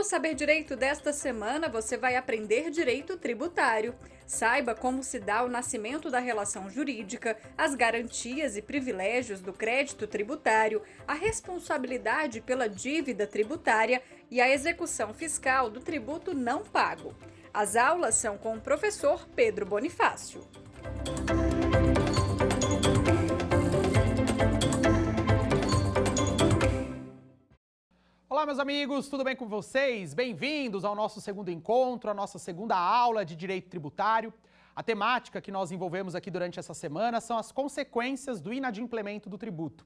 No Saber Direito desta semana, você vai aprender direito tributário. Saiba como se dá o nascimento da relação jurídica, as garantias e privilégios do crédito tributário, a responsabilidade pela dívida tributária e a execução fiscal do tributo não pago. As aulas são com o professor Pedro Bonifácio. Olá, meus amigos, tudo bem com vocês? Bem-vindos ao nosso segundo encontro, à nossa segunda aula de Direito Tributário. A temática que nós envolvemos aqui durante essa semana são as consequências do inadimplemento do tributo.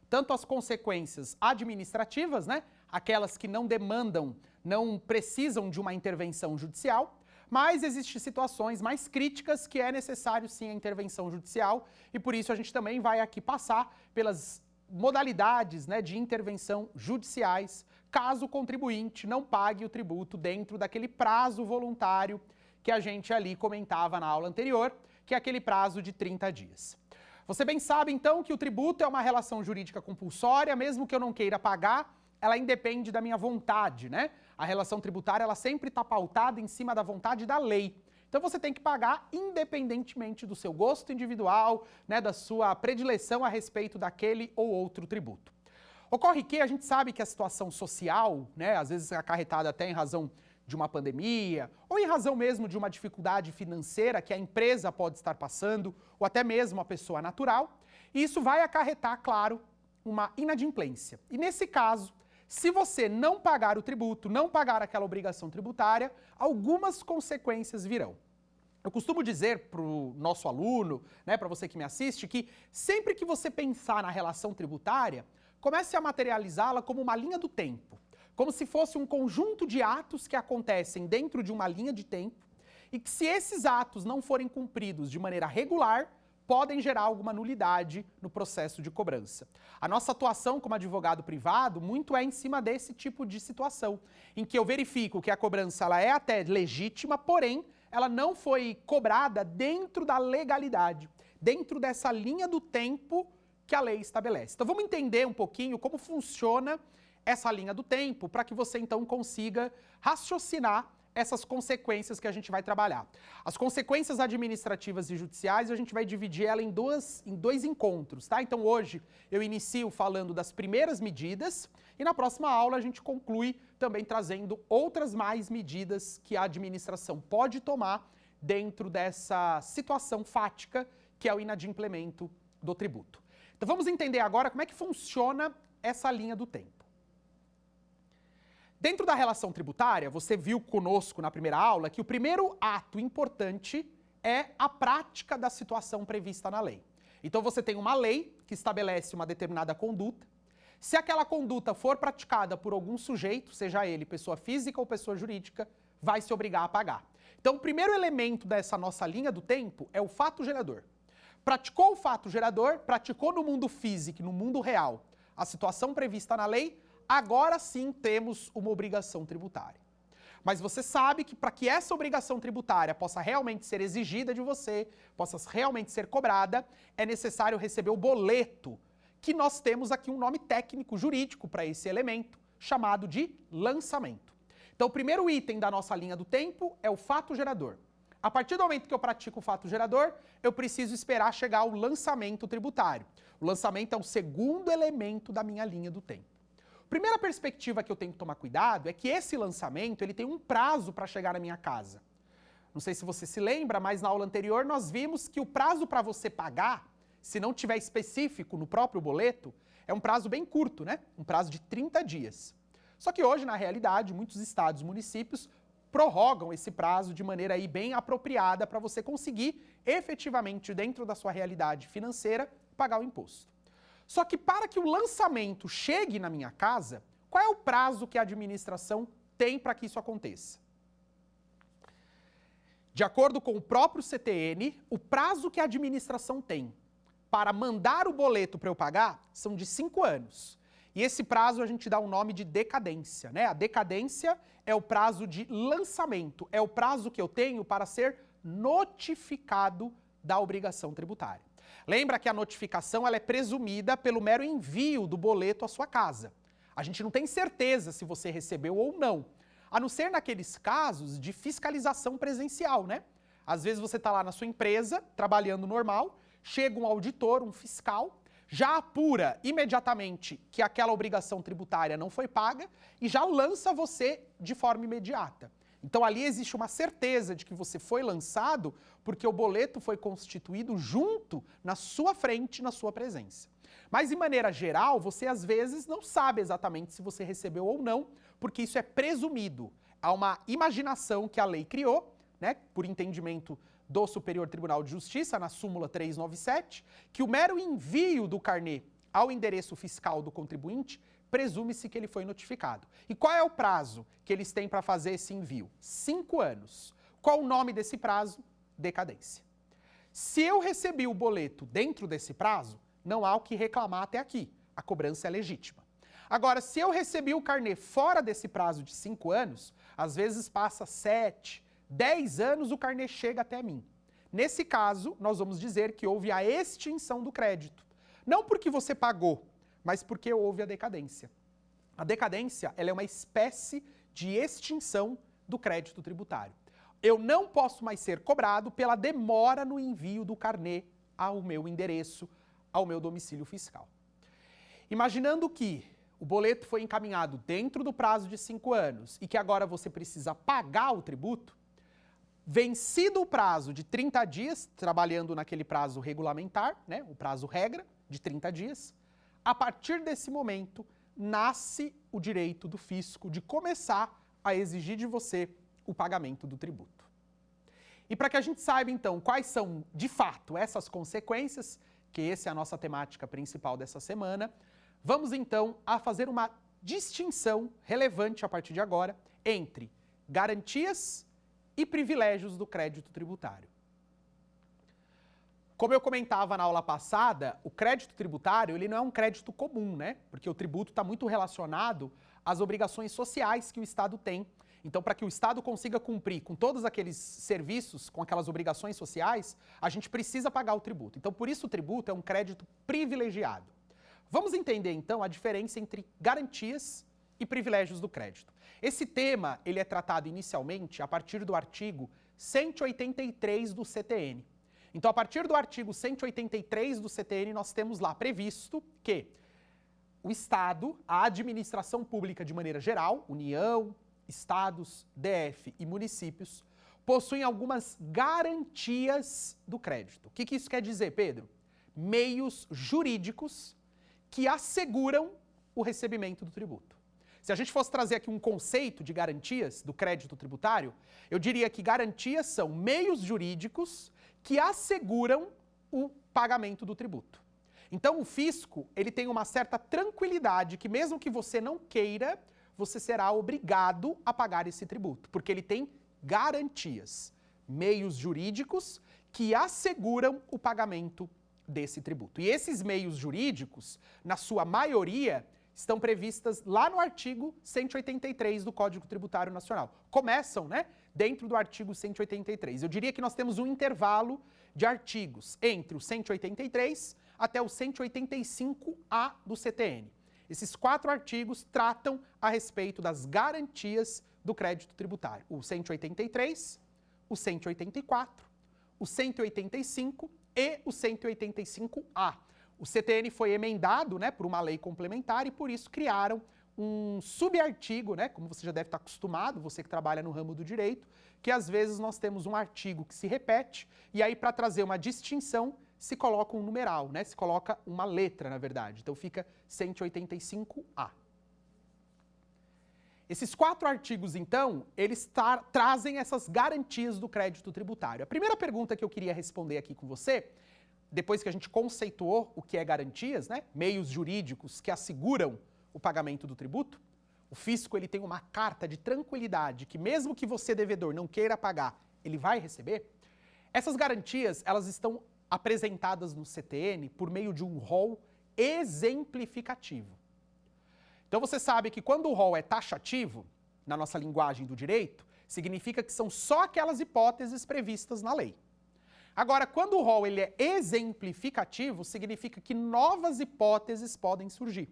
Tanto as consequências administrativas, aquelas que não demandam, não precisam de uma intervenção judicial, mas existem situações mais críticas que é necessário sim a intervenção judicial e por isso a gente também vai aqui passar pelas modalidades de intervenção judiciais, caso o contribuinte não pague o tributo dentro daquele prazo voluntário que a gente ali comentava na aula anterior, que é aquele prazo de 30 dias. Você bem sabe, então, que o tributo é uma relação jurídica compulsória, mesmo que eu não queira pagar, ela independe da minha vontade, A relação tributária, ela sempre está pautada em cima da vontade da lei. Então você tem que pagar independentemente do seu gosto individual, da sua predileção a respeito daquele ou outro tributo. Ocorre que a gente sabe que a situação social, às vezes acarretada até em razão de uma pandemia, ou em razão mesmo de uma dificuldade financeira que a empresa pode estar passando, ou até mesmo a pessoa natural, e isso vai acarretar, claro, uma inadimplência. E nesse caso, se você não pagar o tributo, não pagar aquela obrigação tributária, algumas consequências virão. Eu costumo dizer para o nosso aluno, para você que me assiste, que sempre que você pensar na relação tributária, comece a materializá-la como uma linha do tempo, como se fosse um conjunto de atos que acontecem dentro de uma linha de tempo e que se esses atos não forem cumpridos de maneira regular, podem gerar alguma nulidade no processo de cobrança. A nossa atuação como advogado privado muito é em cima desse tipo de situação, em que eu verifico que a cobrança ela é até legítima, porém ela não foi cobrada dentro da legalidade, dentro dessa linha do tempo que a lei estabelece. Então vamos entender um pouquinho como funciona essa linha do tempo, para que você então consiga raciocinar essas consequências que a gente vai trabalhar. As consequências administrativas e judiciais, a gente vai dividir ela em dois encontros, tá? Então hoje eu inicio falando das primeiras medidas e na próxima aula a gente conclui também trazendo outras mais medidas que a administração pode tomar dentro dessa situação fática que é o inadimplemento do tributo. Então vamos entender agora como é que funciona essa linha do tempo. Dentro da relação tributária, você viu conosco na primeira aula que o primeiro ato importante é a prática da situação prevista na lei. Então você tem uma lei que estabelece uma determinada conduta. Se aquela conduta for praticada por algum sujeito, seja ele pessoa física ou pessoa jurídica, vai se obrigar a pagar. Então o primeiro elemento dessa nossa linha do tempo é o fato gerador. Praticou o fato gerador, praticou no mundo físico, no mundo real, a situação prevista na lei, agora sim temos uma obrigação tributária. Mas você sabe que para que essa obrigação tributária possa realmente ser exigida de você, possa realmente ser cobrada, é necessário receber o boleto, que nós temos aqui um nome técnico jurídico para esse elemento, chamado de lançamento. Então o primeiro item da nossa linha do tempo é o fato gerador. A partir do momento que eu pratico o fato gerador, eu preciso esperar chegar ao lançamento tributário. O lançamento é o segundo elemento da minha linha do tempo. Primeira perspectiva que eu tenho que tomar cuidado é que esse lançamento ele tem um prazo para chegar na minha casa. Não sei se você se lembra, mas na aula anterior nós vimos que o prazo para você pagar, se não tiver específico no próprio boleto, é um prazo bem curto, Um prazo de 30 dias. Só que hoje, na realidade, muitos estados e municípios prorrogam esse prazo de maneira aí bem apropriada para você conseguir efetivamente, dentro da sua realidade financeira, pagar o imposto. Só que para que o lançamento chegue na minha casa, qual é o prazo que a administração tem para que isso aconteça? De acordo com o próprio CTN, o prazo que a administração tem para mandar o boleto para eu pagar são de 5 anos. E esse prazo a gente dá o nome de decadência, A decadência é o prazo de lançamento, é o prazo que eu tenho para ser notificado da obrigação tributária. Lembra que a notificação ela é presumida pelo mero envio do boleto à sua casa. A gente não tem certeza se você recebeu ou não. a não ser naqueles casos de fiscalização presencial, né? Às vezes você está lá na sua empresa, trabalhando normal, chega um auditor, um fiscal, já apura imediatamente que aquela obrigação tributária não foi paga e já lança você de forma imediata. Então ali existe uma certeza de que você foi lançado porque o boleto foi constituído junto, na sua frente, na sua presença. Mas, de maneira geral, você às vezes não sabe exatamente se você recebeu ou não, porque isso é presumido. Há uma imaginação que a lei criou, né, por entendimento do Superior Tribunal de Justiça, na súmula 397, que o mero envio do carnê ao endereço fiscal do contribuinte presume-se que ele foi notificado. E qual é o prazo que eles têm para fazer esse envio? 5 anos. Qual o nome desse prazo? Decadência. Se eu recebi o boleto dentro desse prazo, não há o que reclamar até aqui. A cobrança é legítima. Agora, se eu recebi o carnê fora desse prazo de 5 anos, às vezes passa 7, 10 anos, o carnê chega até mim. Nesse caso, nós vamos dizer que houve a extinção do crédito. Não porque você pagou, mas porque houve a decadência. A decadência, ela é uma espécie de extinção do crédito tributário. Eu não posso mais ser cobrado pela demora no envio do carnê ao meu endereço, ao meu domicílio fiscal. Imaginando que o boleto foi encaminhado dentro do prazo de 5 anos e que agora você precisa pagar o tributo, vencido o prazo de 30 dias, trabalhando naquele prazo regulamentar, né, o prazo regra de 30 dias, a partir desse momento, nasce o direito do fisco de começar a exigir de você o pagamento do tributo. E para que a gente saiba, então, quais são, de fato, essas consequências, que essa é a nossa temática principal dessa semana, vamos, então, a fazer uma distinção relevante a partir de agora entre garantias e privilégios do crédito tributário. Como eu comentava na aula passada, o crédito tributário ele não é um crédito comum, né? Porque o tributo está muito relacionado às obrigações sociais que o Estado tem. Então, para que o Estado consiga cumprir com todos aqueles serviços, com aquelas obrigações sociais, a gente precisa pagar o tributo. Então, por isso o tributo é um crédito privilegiado. Vamos entender, então, a diferença entre garantias e privilégios do crédito. Esse tema ele é tratado inicialmente a partir do artigo 183 do CTN. Então, a partir do artigo 183 do CTN, nós temos lá previsto que o Estado, a administração pública de maneira geral, União, Estados, DF e municípios, possuem algumas garantias do crédito. O que isso quer dizer, Pedro? Meios jurídicos que asseguram o recebimento do tributo. Se a gente fosse trazer aqui um conceito de garantias do crédito tributário, eu diria que garantias são meios jurídicos que asseguram o pagamento do tributo. Então, o fisco, ele tem uma certa tranquilidade que mesmo que você não queira, você será obrigado a pagar esse tributo, porque ele tem garantias, meios jurídicos que asseguram o pagamento desse tributo. E esses meios jurídicos, na sua maioria, estão previstas lá no artigo 183 do Código Tributário Nacional. Começam, né, dentro do artigo 183. Eu diria que nós temos um intervalo de artigos entre o 183 até o 185A do CTN. Esses 4 artigos tratam a respeito das garantias do crédito tributário. O 183, o 184, o 185 e o 185A. O CTN foi emendado, né, por uma lei complementar e por isso criaram um subartigo, né, como você já deve estar acostumado, você que trabalha no ramo do direito, que às vezes nós temos um artigo que se repete e aí para trazer uma distinção se coloca um numeral, né, se coloca uma letra, na verdade. Então fica 185A. Esses 4 artigos, então, eles trazem essas garantias do crédito tributário. A primeira pergunta que eu queria responder aqui com você, depois que a gente conceituou o que é garantias, né, meios jurídicos que asseguram o pagamento do tributo, o fisco ele tem uma carta de tranquilidade que mesmo que você, devedor, não queira pagar, ele vai receber. Essas garantias, elas estão apresentadas no CTN por meio de um rol exemplificativo. Então você sabe que quando o rol é taxativo, na nossa linguagem do direito, significa que são só aquelas hipóteses previstas na lei. Agora, quando o rol ele é exemplificativo, significa que novas hipóteses podem surgir.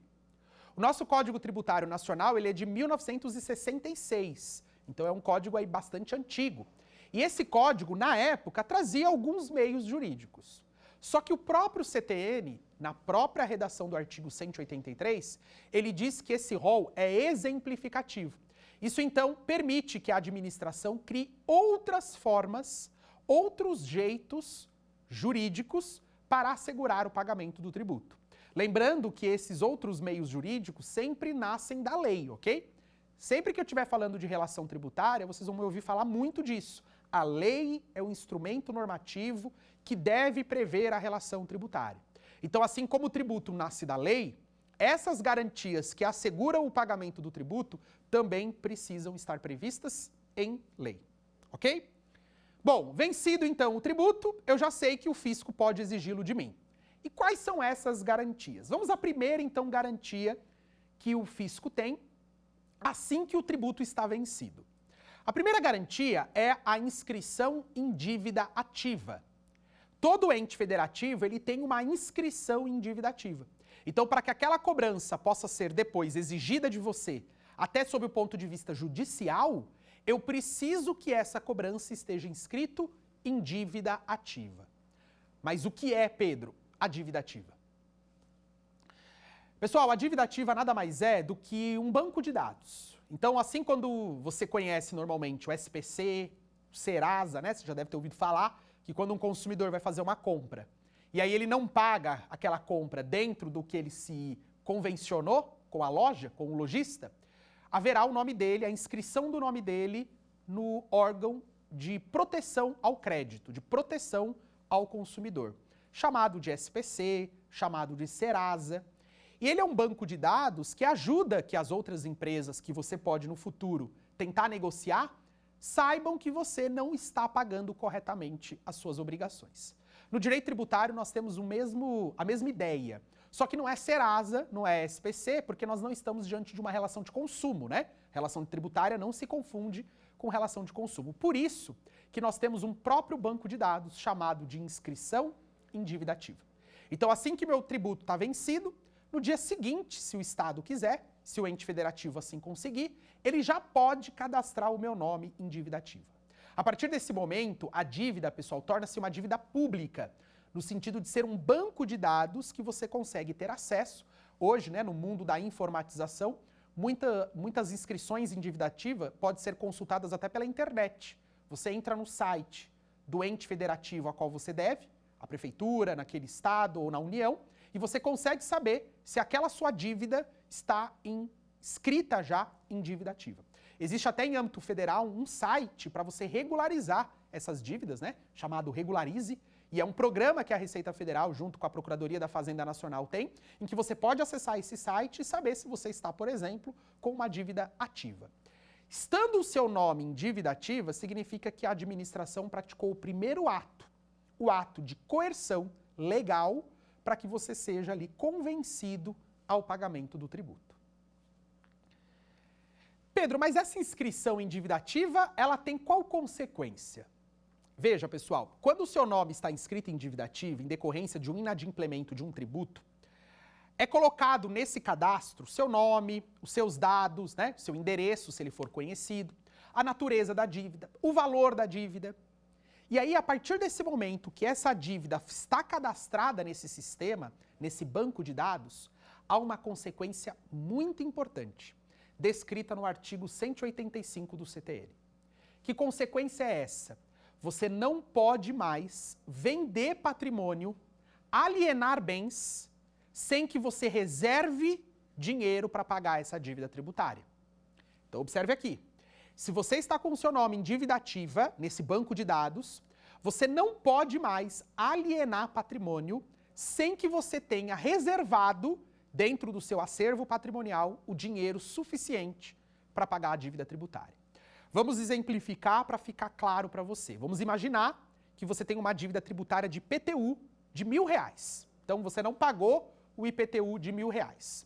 O nosso Código Tributário Nacional ele é de 1966. Então é um código aí bastante antigo. E esse código, na época, trazia alguns meios jurídicos. Só que o próprio CTN, na própria redação do artigo 183, ele diz que esse rol é exemplificativo. Isso, então, permite que a administração crie outras formas, outros jeitos jurídicos para assegurar o pagamento do tributo. Lembrando que esses outros meios jurídicos sempre nascem da lei, ok? Sempre que eu estiver falando de relação tributária, vocês vão me ouvir falar muito disso. A lei é o instrumento normativo que deve prever a relação tributária. Então, assim como o tributo nasce da lei, essas garantias que asseguram o pagamento do tributo também precisam estar previstas em lei, ok? Bom, vencido então o tributo, eu já sei que o fisco pode exigi-lo de mim. E quais são essas garantias? Vamos à primeira, então, garantia que o fisco tem assim que o tributo está vencido. A primeira garantia é a inscrição em dívida ativa. Todo ente federativo ele tem uma inscrição em dívida ativa. Então, para que aquela cobrança possa ser depois exigida de você, até sob o ponto de vista judicial, eu preciso que essa cobrança esteja inscrito em dívida ativa. Mas o que é, Pedro, a dívida ativa? Pessoal, a dívida ativa nada mais é do que um banco de dados. Então, assim quando você conhece normalmente o SPC, o Serasa, né? Você já deve ter ouvido falar que quando um consumidor vai fazer uma compra e aí ele não paga aquela compra dentro do que ele se convencionou com a loja, com o lojista, haverá o nome dele, a inscrição do nome dele no órgão de proteção ao crédito, de proteção ao consumidor, chamado de SPC, chamado de Serasa. E ele é um banco de dados que ajuda que as outras empresas que você pode no futuro tentar negociar saibam que você não está pagando corretamente as suas obrigações. No direito tributário nós temos a mesma ideia, só que não é Serasa, não é SPC, porque nós não estamos diante de uma relação de consumo, né? Relação tributária não se confunde com relação de consumo. Por isso que nós temos um próprio banco de dados chamado de inscrição em dívida ativa. Então, assim que meu tributo está vencido, no dia seguinte, se o Estado quiser, se o ente federativo assim conseguir, ele já pode cadastrar o meu nome em dívida ativa. A partir desse momento, a dívida, pessoal, torna-se uma dívida pública, no sentido de ser um banco de dados que você consegue ter acesso. Hoje, né, no mundo da informatização, muitas inscrições em dívida ativa podem ser consultadas até pela internet. Você entra no site do ente federativo a qual você deve, a prefeitura, naquele estado ou na União, e você consegue saber se aquela sua dívida está inscrita já em dívida ativa. Existe até em âmbito federal um site para você regularizar essas dívidas, né, chamado Regularize, e é um programa que a Receita Federal, junto com a Procuradoria da Fazenda Nacional, tem, em que você pode acessar esse site e saber se você está, por exemplo, com uma dívida ativa. Estando o seu nome em dívida ativa, significa que a administração praticou o primeiro ato, o ato de coerção legal, para que você seja ali convencido ao pagamento do tributo. Pedro, mas essa inscrição em dívida ativa, ela tem qual consequência? Veja, pessoal, quando o seu nome está inscrito em dívida ativa, em decorrência de um inadimplemento de um tributo, é colocado nesse cadastro seu nome, os seus dados, né, seu endereço, se ele for conhecido, a natureza da dívida, o valor da dívida. E aí, a partir desse momento que essa dívida está cadastrada nesse sistema, nesse banco de dados, há uma consequência muito importante, descrita no artigo 185 do CTN. Que consequência é essa? Você não pode mais vender patrimônio, alienar bens, sem que você reserve dinheiro para pagar essa dívida tributária. Então, observe aqui. Se você está com o seu nome em dívida ativa, nesse banco de dados, você não pode mais alienar patrimônio sem que você tenha reservado, dentro do seu acervo patrimonial, o dinheiro suficiente para pagar a dívida tributária. Vamos exemplificar para ficar claro para você. Vamos imaginar que você tem uma dívida tributária de IPTU de R$1.000. Então, você não pagou o IPTU de R$1.000.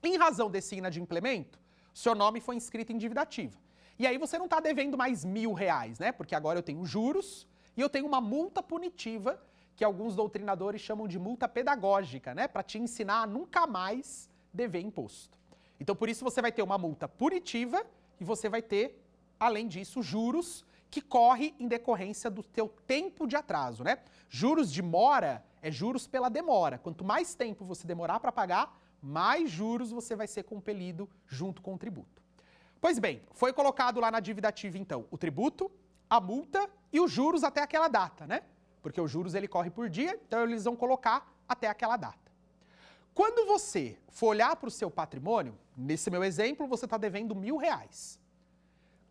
Em razão desse inadimplemento, seu nome foi inscrito em dívida ativa. E aí você não está devendo mais R$1.000, né? Porque agora eu tenho juros e eu tenho uma multa punitiva, que alguns doutrinadores chamam de multa pedagógica, né? Para te ensinar a nunca mais dever imposto. Então, por isso você vai ter uma multa punitiva e você vai ter além disso, juros que corre em decorrência do teu tempo de atraso, né? Juros de mora é juros pela demora. Quanto mais tempo você demorar para pagar, mais juros você vai ser compelido junto com o tributo. Pois bem, foi colocado lá na dívida ativa, então, o tributo, a multa e os juros até aquela data, né? Porque os juros ele corre por dia, então eles vão colocar até aquela data. Quando você for olhar para o seu patrimônio, nesse meu exemplo, você está devendo R$1.000.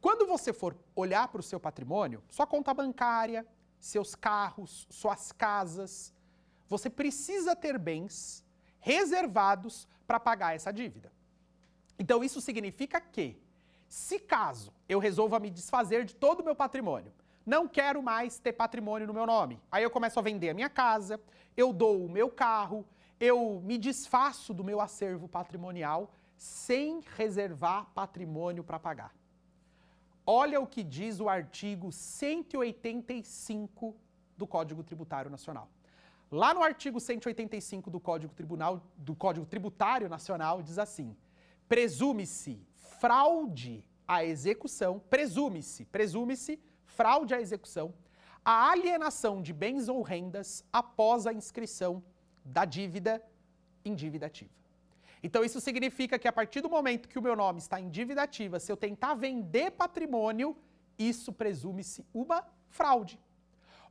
Quando você for olhar para o seu patrimônio, sua conta bancária, seus carros, suas casas, você precisa ter bens reservados para pagar essa dívida. Então isso significa que, se caso eu resolva me desfazer de todo o meu patrimônio, não quero mais ter patrimônio no meu nome, aí eu começo a vender a minha casa, eu dou o meu carro, eu me desfaço do meu acervo patrimonial sem reservar patrimônio para pagar. Olha o que diz o artigo 185 do Código Tributário Nacional. Lá no artigo 185 do Código Tributário Nacional diz assim: presume-se fraude à execução, presume-se fraude à execução, a alienação de bens ou rendas após a inscrição da dívida em dívida ativa. Então isso significa que a partir do momento que o meu nome está em dívida ativa, se eu tentar vender patrimônio, isso presume-se uma fraude.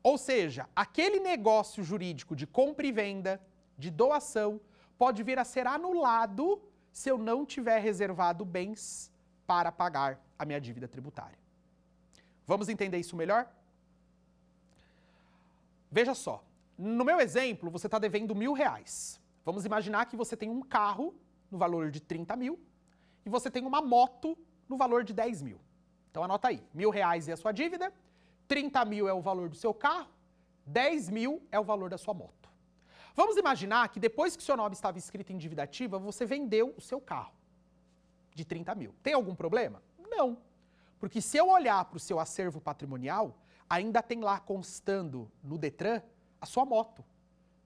Ou seja, aquele negócio jurídico de compra e venda, de doação, pode vir a ser anulado se eu não tiver reservado bens para pagar a minha dívida tributária. Vamos entender isso melhor? Veja só, no meu exemplo, você está devendo R$1.000. Vamos imaginar que você tem um carro no valor de 30 mil e você tem uma moto no valor de 10 mil. Então anota aí, R$1.000 é a sua dívida, 30 mil é o valor do seu carro, 10 mil é o valor da sua moto. Vamos imaginar que depois que o seu nome estava escrito em dívida ativa, você vendeu o seu carro de 30 mil. Tem algum problema? Não. Porque se eu olhar para o seu acervo patrimonial, ainda tem lá constando no Detran a sua moto.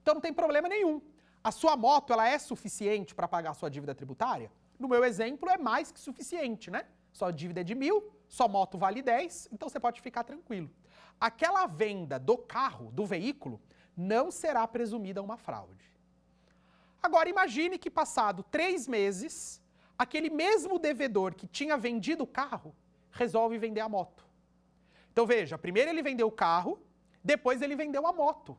Então não tem problema nenhum. A sua moto, ela é suficiente para pagar a sua dívida tributária? No meu exemplo, é mais que suficiente, né? Sua dívida é de 1.000, sua moto vale 10, então você pode ficar tranquilo. Aquela venda do carro, do veículo, não será presumida uma fraude. Agora imagine que passado 3 meses, aquele mesmo devedor que tinha vendido o carro, resolve vender a moto. Então veja, primeiro ele vendeu o carro, depois ele vendeu a moto.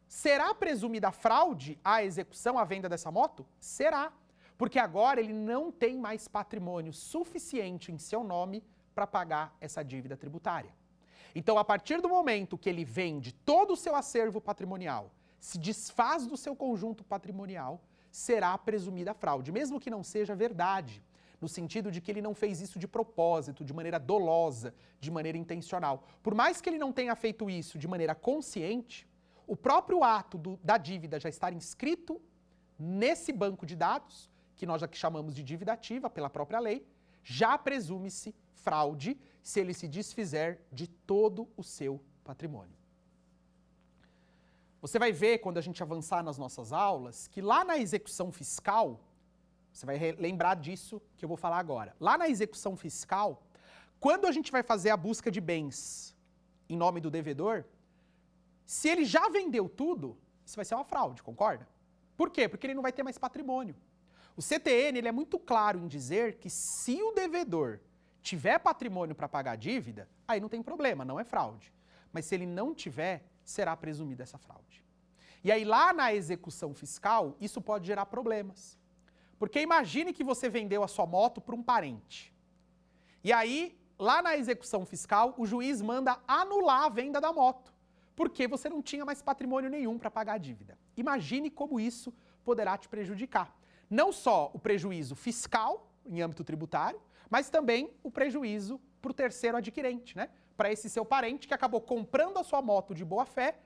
Será presumida fraude à execução, à venda dessa moto? Será, porque agora ele não tem mais patrimônio suficiente em seu nome para pagar essa dívida tributária. Então, a partir do momento que ele vende todo o seu acervo patrimonial, se desfaz do seu conjunto patrimonial, será presumida fraude, mesmo que não seja verdade, no sentido de que ele não fez isso de propósito, de maneira dolosa, de maneira intencional. Por mais que ele não tenha feito isso de maneira consciente, o próprio ato da dívida já estar inscrito nesse banco de dados, que nós já chamamos de dívida ativa pela própria lei, já presume-se fraude se ele se desfizer de todo o seu patrimônio. Você vai ver, quando a gente avançar nas nossas aulas, que lá na execução fiscal, você vai lembrar disso que eu vou falar agora. Lá na execução fiscal, quando a gente vai fazer a busca de bens em nome do devedor, se ele já vendeu tudo, isso vai ser uma fraude, concorda? Por quê? Porque ele não vai ter mais patrimônio. O CTN ele é muito claro em dizer que se o devedor tiver patrimônio para pagar a dívida, aí não tem problema, não é fraude. Mas se ele não tiver, será presumida essa fraude. E aí lá na execução fiscal, isso pode gerar problemas. Porque imagine que você vendeu a sua moto para um parente. E aí, lá na execução fiscal, o juiz manda anular a venda da moto, porque você não tinha mais patrimônio nenhum para pagar a dívida. Imagine como isso poderá te prejudicar. Não só o prejuízo fiscal, em âmbito tributário, mas também o prejuízo para o terceiro adquirente, né? Para esse seu parente que acabou comprando a sua moto de boa fé,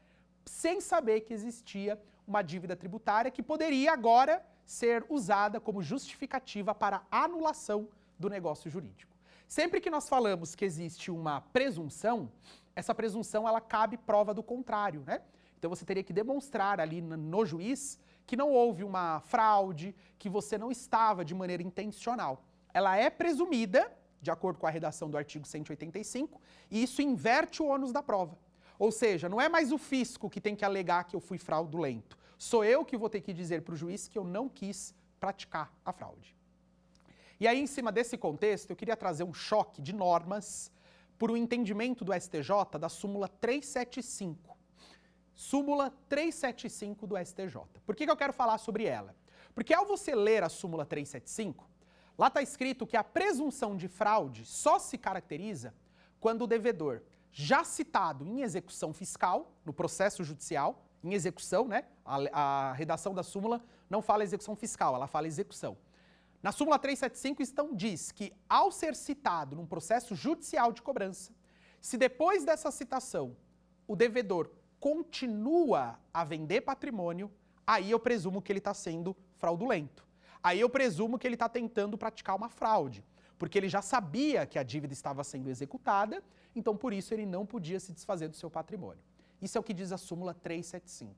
sem saber que existia uma dívida tributária que poderia agora ser usada como justificativa para a anulação do negócio jurídico. Sempre que nós falamos que existe uma presunção, essa presunção ela cabe prova do contrário, né? Então você teria que demonstrar ali no juiz que não houve uma fraude, que você não estava de maneira intencional. Ela é presumida de acordo com a redação do artigo 185, e isso inverte o ônus da prova. Ou seja, não é mais o fisco que tem que alegar que eu fui fraudulento. Sou eu que vou ter que dizer para o juiz que eu não quis praticar a fraude. E aí, em cima desse contexto, eu queria trazer um choque de normas por um entendimento do STJ da súmula 375. Súmula 375 do STJ. Por que eu quero falar sobre ela? Porque ao você ler a súmula 375, lá está escrito que a presunção de fraude só se caracteriza quando o devedor, já citado em execução fiscal, no processo judicial, em execução, né? A redação da súmula não fala execução fiscal, ela fala execução. Na súmula 375 diz que ao ser citado num processo judicial de cobrança, se depois dessa citação o devedor continua a vender patrimônio, aí eu presumo que ele está sendo fraudulento. Aí eu presumo que ele está tentando praticar uma fraude, porque ele já sabia que a dívida estava sendo executada, então por isso ele não podia se desfazer do seu patrimônio. Isso é o que diz a súmula 375.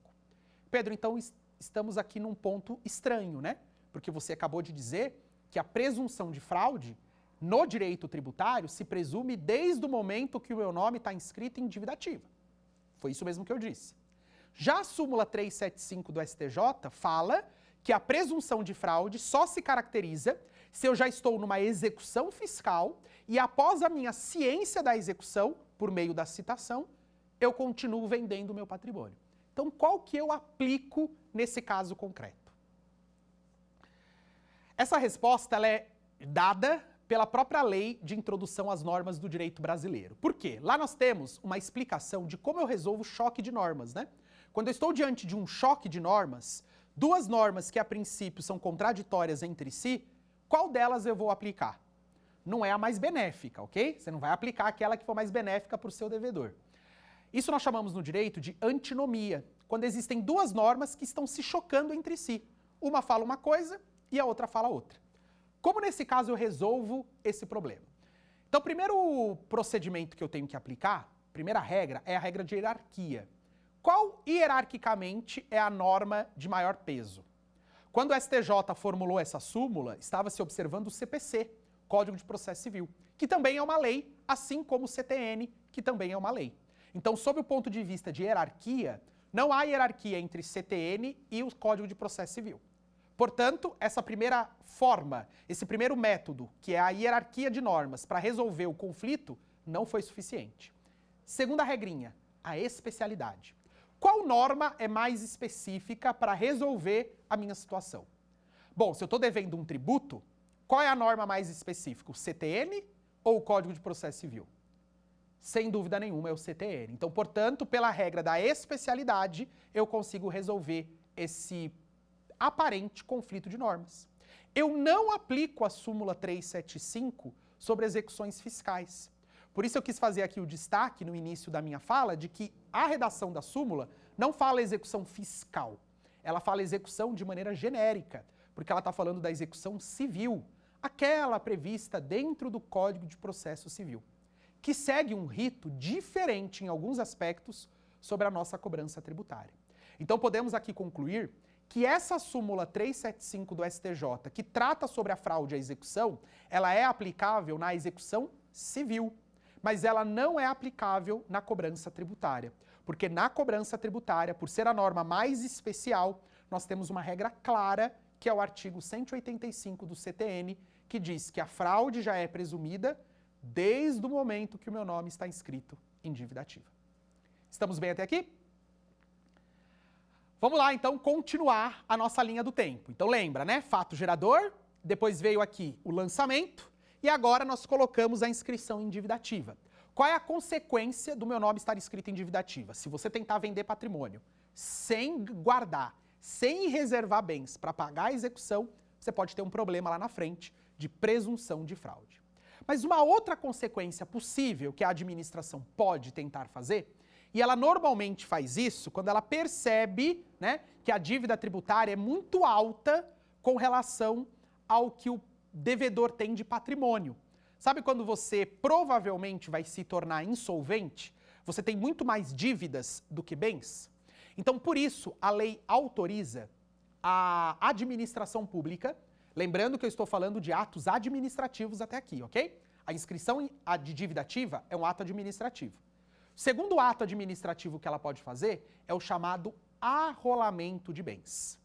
Pedro, então estamos aqui num ponto estranho, né? Porque você acabou de dizer que a presunção de fraude no direito tributário se presume desde o momento que o meu nome está inscrito em dívida ativa. Foi isso mesmo que eu disse. Já a súmula 375 do STJ fala que a presunção de fraude só se caracteriza se eu já estou numa execução fiscal e após a minha ciência da execução, por meio da citação, eu continuo vendendo o meu patrimônio. Então, qual que eu aplico nesse caso concreto? Essa resposta ela é dada pela própria lei de introdução às normas do direito brasileiro. Por quê? Lá nós temos uma explicação de como eu resolvo choque de normas, né? Quando eu estou diante de um choque de normas, duas normas que a princípio são contraditórias entre si, qual delas eu vou aplicar? Não é a mais benéfica, ok? Você não vai aplicar aquela que for mais benéfica para o seu devedor. Isso nós chamamos no direito de antinomia, quando existem duas normas que estão se chocando entre si. Uma fala uma coisa e a outra fala outra. Como nesse caso eu resolvo esse problema? Então, o primeiro procedimento que eu tenho que aplicar, primeira regra, é a regra de hierarquia. Qual hierarquicamente é a norma de maior peso? Quando o STJ formulou essa súmula, estava se observando o CPC, Código de Processo Civil, que também é uma lei, assim como o CTN, que também é uma lei. Então, sob o ponto de vista de hierarquia, não há hierarquia entre CTN e o Código de Processo Civil. Portanto, essa primeira forma, esse primeiro método, que é a hierarquia de normas para resolver o conflito, não foi suficiente. Segunda regrinha, a especialidade. Qual norma é mais específica para resolver a minha situação? Bom, se eu estou devendo um tributo, qual é a norma mais específica? O CTN ou o Código de Processo Civil? Sem dúvida nenhuma é o CTN. Então, portanto, pela regra da especialidade, eu consigo resolver esse aparente conflito de normas. Eu não aplico a súmula 375 sobre execuções fiscais. Por isso eu quis fazer aqui o destaque no início da minha fala de que a redação da súmula não fala execução fiscal. Ela fala execução de maneira genérica, porque ela está falando da execução civil, aquela prevista dentro do Código de Processo Civil, que segue um rito diferente em alguns aspectos sobre a nossa cobrança tributária. Então podemos aqui concluir que essa súmula 375 do STJ, que trata sobre a fraude à execução, ela é aplicável na execução civil, mas ela não é aplicável na cobrança tributária. Porque na cobrança tributária, por ser a norma mais especial, nós temos uma regra clara, que é o artigo 185 do CTN, que diz que a fraude já é presumida desde o momento que o meu nome está inscrito em dívida ativa. Estamos bem até aqui? Vamos lá, então, continuar a nossa linha do tempo. Então lembra, né? Fato gerador, depois veio aqui o lançamento e agora nós colocamos a inscrição em dívida ativa. Qual é a consequência do meu nome estar inscrito em dívida ativa? Se você tentar vender patrimônio sem guardar, sem reservar bens para pagar a execução, você pode ter um problema lá na frente de presunção de fraude. Mas uma outra consequência possível que a administração pode tentar fazer, e ela normalmente faz isso quando ela percebe, né, que a dívida tributária é muito alta com relação ao que o devedor tem de patrimônio. Sabe quando você provavelmente vai se tornar insolvente? Você tem muito mais dívidas do que bens? Então, por isso, a lei autoriza a administração pública, lembrando que eu estou falando de atos administrativos até aqui, ok? A inscrição de dívida ativa é um ato administrativo. O segundo ato administrativo que ela pode fazer é o chamado arrolamento de bens.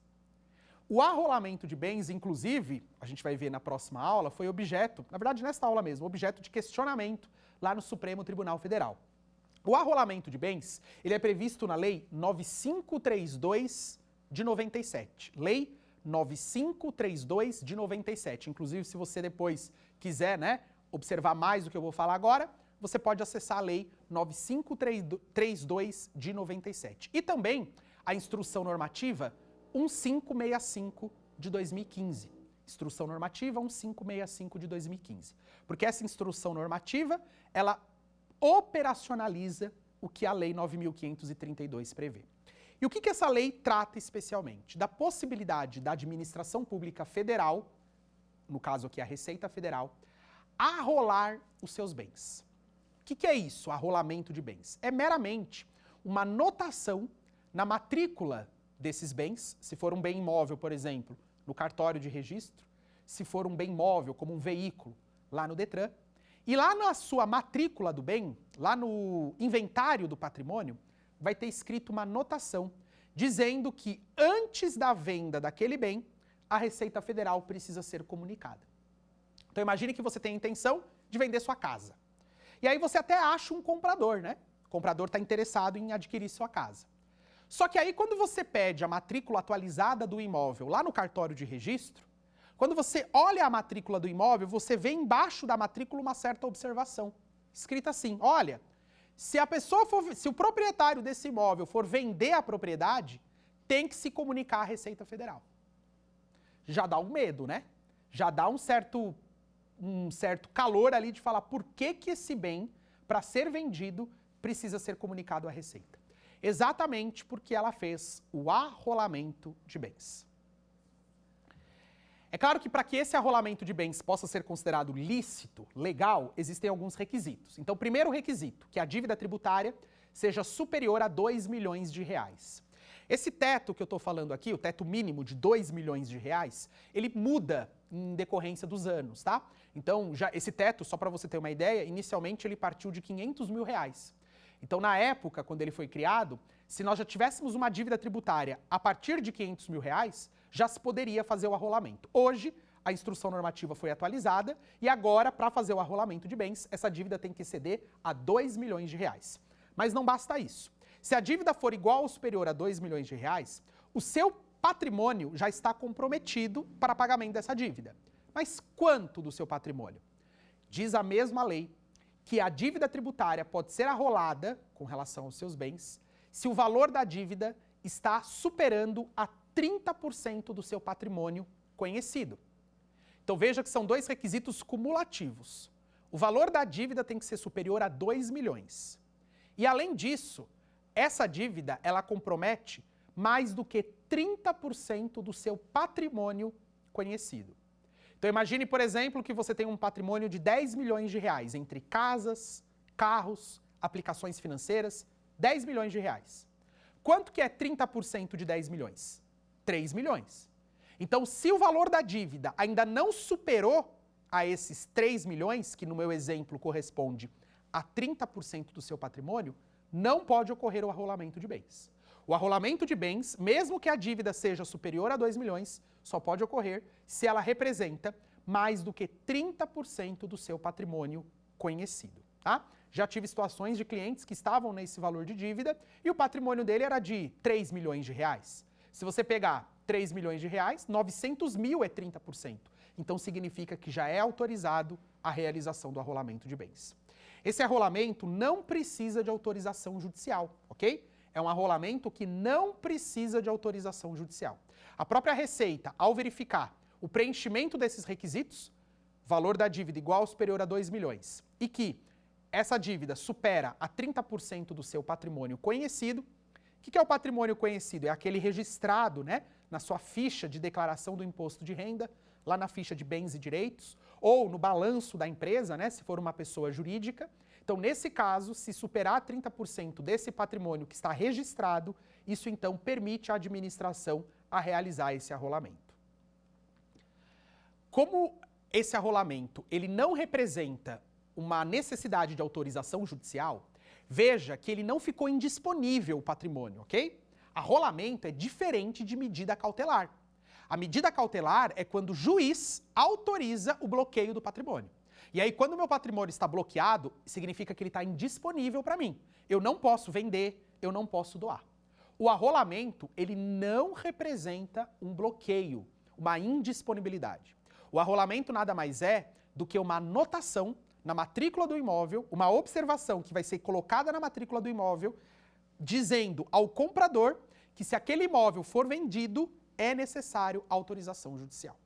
O arrolamento de bens, inclusive, a gente vai ver na próxima aula, foi objeto, na verdade nesta aula mesmo, objeto de questionamento lá no Supremo Tribunal Federal. O arrolamento de bens, ele é previsto na Lei 9532 de 97. Lei 9532 de 97. Inclusive, se você depois quiser, né, observar mais do que eu vou falar agora, você pode acessar a Lei 9532 de 97. E também a Instrução Normativa 1565 de 2015. Instrução Normativa 1565 de 2015. Porque essa instrução normativa, ela operacionaliza o que a Lei 9.532 prevê. E o que essa lei trata especialmente? Da possibilidade da administração pública federal, no caso aqui a Receita Federal, arrolar os seus bens. O que é isso, arrolamento de bens? É meramente uma notação na matrícula desses bens, se for um bem imóvel, por exemplo, no cartório de registro, se for um bem móvel, como um veículo, lá no Detran, e lá na sua matrícula do bem, lá no inventário do patrimônio, vai ter escrito uma anotação dizendo que antes da venda daquele bem, a Receita Federal precisa ser comunicada. Então imagine que você tem a intenção de vender sua casa. E aí você até acha um comprador, né? O comprador está interessado em adquirir sua casa. Só que aí quando você pede a matrícula atualizada do imóvel lá no cartório de registro, quando você olha a matrícula do imóvel, você vê embaixo da matrícula uma certa observação, escrita assim: olha, se o proprietário desse imóvel for vender a propriedade, tem que se comunicar à Receita Federal. Já dá um medo, né? Já dá um certo calor ali de falar por que esse bem, para ser vendido, precisa ser comunicado à Receita. Exatamente porque ela fez o arrolamento de bens. É claro que para que esse arrolamento de bens possa ser considerado lícito, legal, existem alguns requisitos. Então, o primeiro requisito, que a dívida tributária seja superior a 2 milhões de reais. Esse teto que eu estou falando aqui, o teto mínimo de 2 milhões de reais, ele muda em decorrência dos anos, tá? Então, esse teto, só para você ter uma ideia, inicialmente ele partiu de 500 mil reais. Então, na época, quando ele foi criado, se nós já tivéssemos uma dívida tributária a partir de 500 mil reais, já se poderia fazer o arrolamento. Hoje, a instrução normativa foi atualizada e agora, para fazer o arrolamento de bens, essa dívida tem que exceder a 2 milhões de reais. Mas não basta isso. Se a dívida for igual ou superior a 2 milhões de reais, o seu patrimônio já está comprometido para pagamento dessa dívida. Mas quanto do seu patrimônio? Diz a mesma lei que a dívida tributária pode ser arrolada com relação aos seus bens se o valor da dívida está superando a 30% do seu patrimônio conhecido. Então veja que são dois requisitos cumulativos. O valor da dívida tem que ser superior a 2 milhões. E além disso, essa dívida ela compromete mais do que 30% do seu patrimônio conhecido. Então imagine, por exemplo, que você tem um patrimônio de 10 milhões de reais entre casas, carros, aplicações financeiras, 10 milhões de reais. Quanto que é 30% de 10 milhões? 3 milhões. Então, se o valor da dívida ainda não superou a esses 3 milhões, que no meu exemplo corresponde a 30% do seu patrimônio, não pode ocorrer o arrolamento de bens. O arrolamento de bens, mesmo que a dívida seja superior a 2 milhões, só pode ocorrer se ela representa mais do que 30% do seu patrimônio conhecido, tá? Já tive situações de clientes que estavam nesse valor de dívida e o patrimônio dele era de 3 milhões de reais. Se você pegar 3 milhões de reais, 900 mil é 30%. Então significa que já é autorizado a realização do arrolamento de bens. Esse arrolamento não precisa de autorização judicial, ok? É um arrolamento que não precisa de autorização judicial. A própria Receita, ao verificar o preenchimento desses requisitos, valor da dívida igual ou superior a 2 milhões, e que essa dívida supera a 30% do seu patrimônio conhecido. O que é o patrimônio conhecido? É aquele registrado, né, na sua ficha de declaração do imposto de renda, lá na ficha de bens e direitos, ou no balanço da empresa, né, se for uma pessoa jurídica. Então, nesse caso, se superar 30% desse patrimônio que está registrado, isso então permite à administração a realizar esse arrolamento. Como esse arrolamento ele não representa uma necessidade de autorização judicial, veja que ele não ficou indisponível o patrimônio, ok? Arrolamento é diferente de medida cautelar. A medida cautelar é quando o juiz autoriza o bloqueio do patrimônio. E aí, quando o meu patrimônio está bloqueado, significa que ele está indisponível para mim. Eu não posso vender, eu não posso doar. O arrolamento, ele não representa um bloqueio, uma indisponibilidade. O arrolamento nada mais é do que uma anotação na matrícula do imóvel, uma observação que vai ser colocada na matrícula do imóvel, dizendo ao comprador que se aquele imóvel for vendido, é necessário autorização judicial.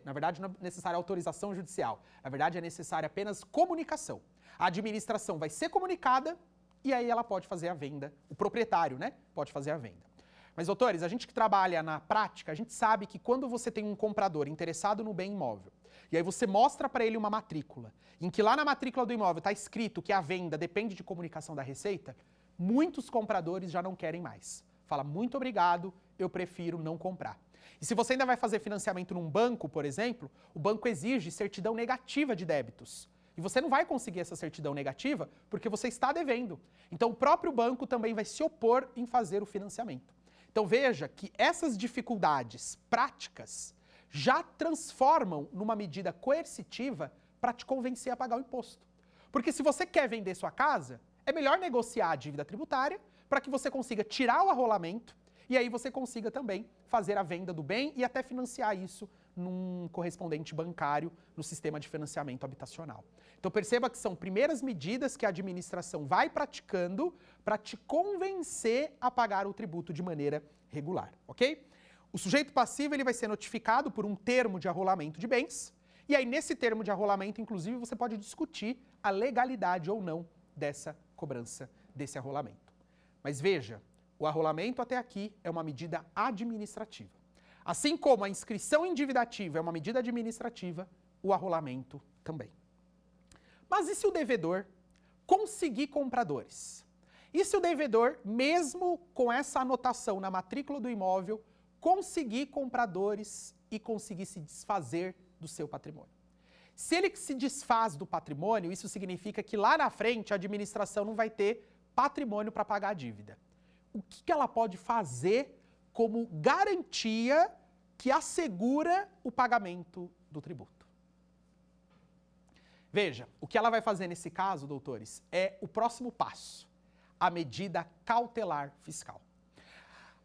Na verdade, não é necessária autorização judicial. Na verdade, é necessária apenas comunicação. A administração vai ser comunicada e aí ela pode fazer a venda. O proprietário, né, pode fazer a venda. Mas, doutores, a gente que trabalha na prática, a gente sabe que quando você tem um comprador interessado no bem imóvel, e aí você mostra para ele uma matrícula, em que lá na matrícula do imóvel está escrito que a venda depende de comunicação da Receita, muitos compradores já não querem mais. Fala, muito obrigado, eu prefiro não comprar. E se você ainda vai fazer financiamento num banco, por exemplo, o banco exige certidão negativa de débitos. E você não vai conseguir essa certidão negativa porque você está devendo. Então o próprio banco também vai se opor em fazer o financiamento. Então veja que essas dificuldades práticas já transformam numa medida coercitiva para te convencer a pagar o imposto. Porque se você quer vender sua casa, é melhor negociar a dívida tributária para que você consiga tirar o arrolamento e aí você consiga também fazer a venda do bem e até financiar isso num correspondente bancário no sistema de financiamento habitacional. Então perceba que são primeiras medidas que a administração vai praticando para te convencer a pagar o tributo de maneira regular, ok? O sujeito passivo ele vai ser notificado por um termo de arrolamento de bens e aí nesse termo de arrolamento, inclusive, você pode discutir a legalidade ou não dessa cobrança, desse arrolamento. Mas veja, o arrolamento até aqui é uma medida administrativa. Assim como a inscrição em dívida ativa é uma medida administrativa, o arrolamento também. Mas e se o devedor conseguir compradores? E se o devedor, mesmo com essa anotação na matrícula do imóvel, conseguir compradores e conseguir se desfazer do seu patrimônio? Se ele se desfaz do patrimônio, isso significa que lá na frente a administração não vai ter patrimônio para pagar a dívida. O que ela pode fazer como garantia que assegura o pagamento do tributo? Veja, o que ela vai fazer nesse caso, doutores, é o próximo passo, a medida cautelar fiscal.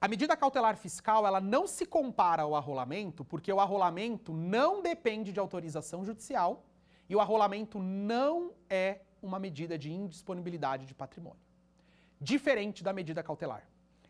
A medida cautelar fiscal, ela não se compara ao arrolamento, porque o arrolamento não depende de autorização judicial e o arrolamento não é uma medida de indisponibilidade de patrimônio. Diferente da medida cautelar.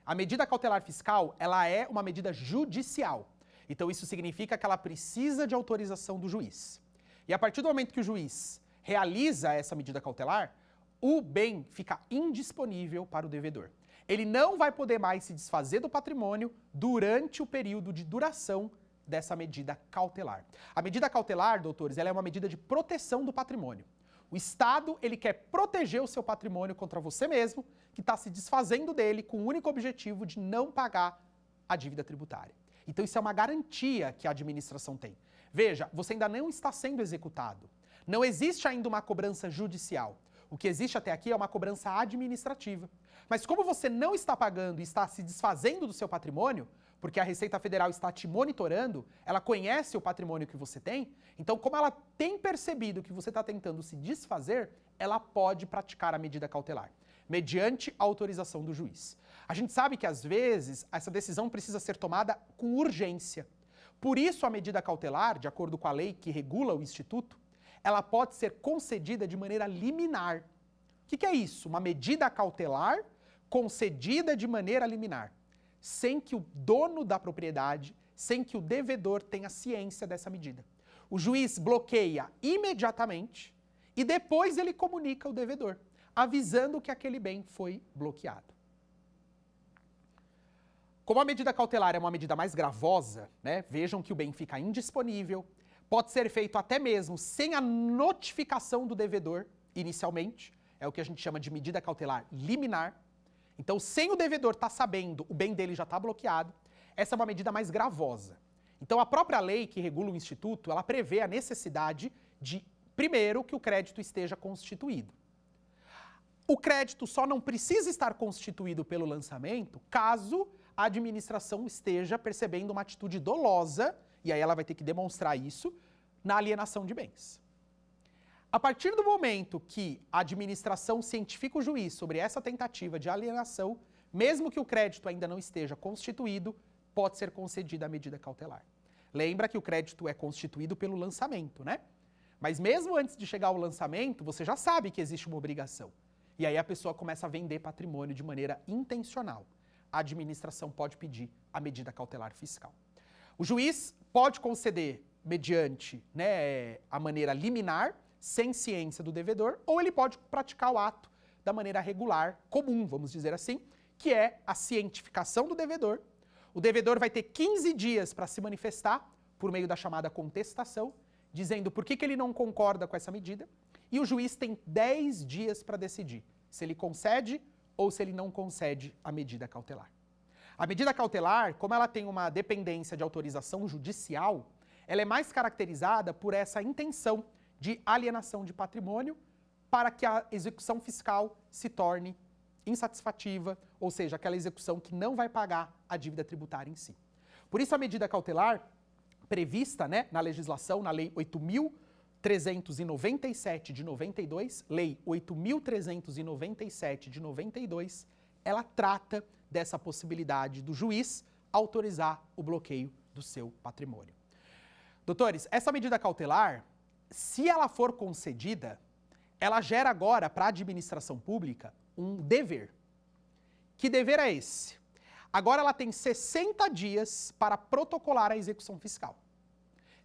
A medida cautelar fiscal, ela é uma medida judicial. Então isso significa que ela precisa de autorização do juiz. E a partir do momento que o juiz realiza essa medida cautelar, o bem fica indisponível para o devedor. Ele não vai poder mais se desfazer do patrimônio durante o período de duração dessa medida cautelar. A medida cautelar, doutores, ela é uma medida de proteção do patrimônio. O Estado, ele quer proteger o seu patrimônio contra você mesmo, que está se desfazendo dele com o único objetivo de não pagar a dívida tributária. Então isso é uma garantia que a administração tem. Veja, você ainda não está sendo executado. Não existe ainda uma cobrança judicial. O que existe até aqui é uma cobrança administrativa. Mas como você não está pagando e está se desfazendo do seu patrimônio, porque a Receita Federal está te monitorando, ela conhece o patrimônio que você tem, então como ela tem percebido que você está tentando se desfazer, ela pode praticar a medida cautelar, mediante a autorização do juiz. A gente sabe que às vezes essa decisão precisa ser tomada com urgência. Por isso a medida cautelar, de acordo com a lei que regula o Instituto, ela pode ser concedida de maneira liminar. O que é isso? Uma medida cautelar concedida de maneira liminar, sem que o dono da propriedade, sem que o devedor tenha ciência dessa medida. O juiz bloqueia imediatamente e depois ele comunica ao devedor, avisando que aquele bem foi bloqueado. Como a medida cautelar é uma medida mais gravosa, né, vejam que o bem fica indisponível, pode ser feito até mesmo sem a notificação do devedor inicialmente, é o que a gente chama de medida cautelar liminar. Então, sem o devedor estar sabendo, o bem dele já está bloqueado, essa é uma medida mais gravosa. Então, a própria lei que regula o Instituto, ela prevê a necessidade de Primeiro, que o crédito esteja constituído. O crédito só não precisa estar constituído pelo lançamento caso a administração esteja percebendo uma atitude dolosa, e aí ela vai ter que demonstrar isso, na alienação de bens. A partir do momento que a administração cientifica o juiz sobre essa tentativa de alienação, mesmo que o crédito ainda não esteja constituído, pode ser concedida a medida cautelar. Lembra que o crédito é constituído pelo lançamento, né? Mas mesmo antes de chegar ao lançamento, você já sabe que existe uma obrigação. E aí a pessoa começa a vender patrimônio de maneira intencional. A administração pode pedir a medida cautelar fiscal. O juiz pode conceder mediante, né, a maneira liminar, sem ciência do devedor, ou ele pode praticar o ato da maneira regular, comum, vamos dizer assim, que é a cientificação do devedor. O devedor vai ter 15 dias para se manifestar por meio da chamada contestação, dizendo por que ele não concorda com essa medida, e o juiz tem 10 dias para decidir se ele concede ou se ele não concede a medida cautelar. A medida cautelar, como ela tem uma dependência de autorização judicial, ela é mais caracterizada por essa intenção de alienação de patrimônio para que a execução fiscal se torne insatisfativa, ou seja, aquela execução que não vai pagar a dívida tributária em si. Por isso a medida cautelar prevista, né, na legislação, na Lei 8.397 de 92, Lei 8.397 de 92, ela trata dessa possibilidade do juiz autorizar o bloqueio do seu patrimônio. Doutores, essa medida cautelar, se ela for concedida, ela gera agora para a administração pública um dever. Que dever é esse? Agora ela tem 60 dias para protocolar a execução fiscal.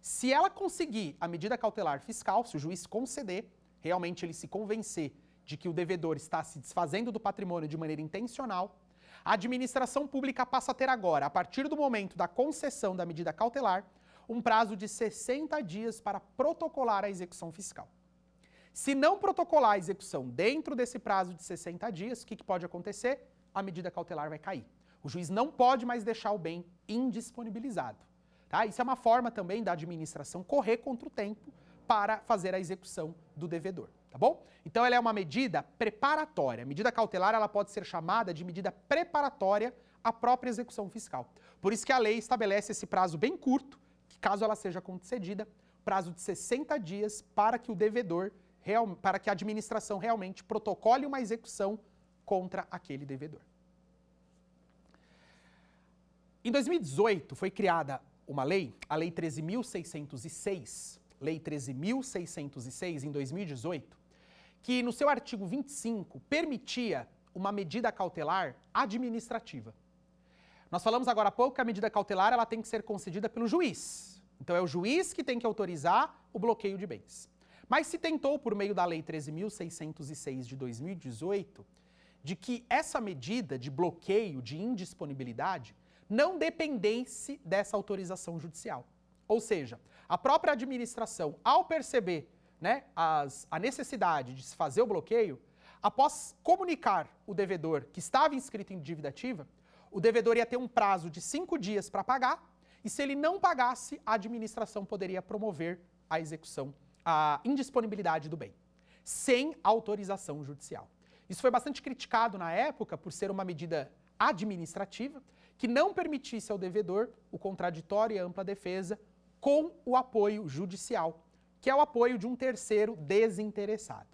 Se ela conseguir a medida cautelar fiscal, se o juiz conceder, realmente ele se convencer de que o devedor está se desfazendo do patrimônio de maneira intencional, a administração pública passa a ter agora, a partir do momento da concessão da medida cautelar, um prazo de 60 dias para protocolar a execução fiscal. Se não protocolar a execução dentro desse prazo de 60 dias, o que pode acontecer? A medida cautelar vai cair. O juiz não pode mais deixar o bem indisponibilizado. Tá? Isso é uma forma também da administração correr contra o tempo para fazer a execução do devedor, tá bom? Então ela é uma medida preparatória. A medida cautelar ela pode ser chamada de medida preparatória à própria execução fiscal. Por isso que a lei estabelece esse prazo bem curto, que caso ela seja concedida, prazo de 60 dias para que o devedor, para que a administração realmente protocole uma execução contra aquele devedor. Em 2018 foi criada uma lei, a Lei 13.606, Lei 13.606, em 2018, que no seu artigo 25 permitia uma medida cautelar administrativa. Nós falamos agora há pouco que a medida cautelar ela tem que ser concedida pelo juiz. Então é o juiz que tem que autorizar o bloqueio de bens. Mas se tentou, por meio da Lei 13.606 de 2018, de que essa medida de bloqueio, de indisponibilidade, não dependesse dessa autorização judicial. Ou seja, a própria administração, ao perceber, né, a necessidade de se fazer o bloqueio, após comunicar o devedor que estava inscrito em dívida ativa, o devedor ia ter um prazo de 5 dias para pagar, e se ele não pagasse, a administração poderia promover a execução, a indisponibilidade do bem, sem autorização judicial. Isso foi bastante criticado na época por ser uma medida administrativa, que não permitisse ao devedor o contraditório e a ampla defesa com o apoio judicial, que é o apoio de um terceiro desinteressado.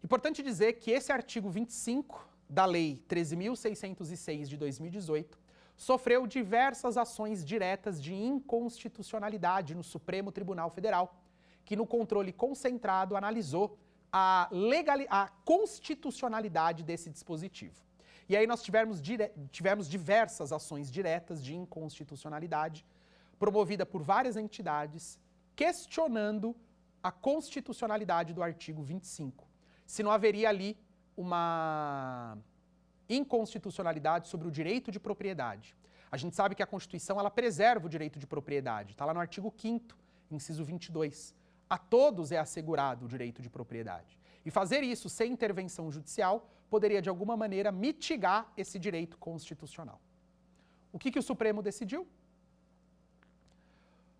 Importante dizer que esse artigo 25 da Lei 13.606 de 2018 sofreu diversas ações diretas de inconstitucionalidade no Supremo Tribunal Federal, que no controle concentrado analisou a constitucionalidade desse dispositivo. E aí nós tivemos diversas ações diretas de inconstitucionalidade, promovida por várias entidades, questionando a constitucionalidade do artigo 25. Se não haveria ali uma inconstitucionalidade sobre o direito de propriedade. A gente sabe que a Constituição ela preserva o direito de propriedade, está lá no artigo 5º, inciso 22. A todos é assegurado o direito de propriedade. E fazer isso sem intervenção judicial poderia, de alguma maneira, mitigar esse direito constitucional. O que o Supremo decidiu?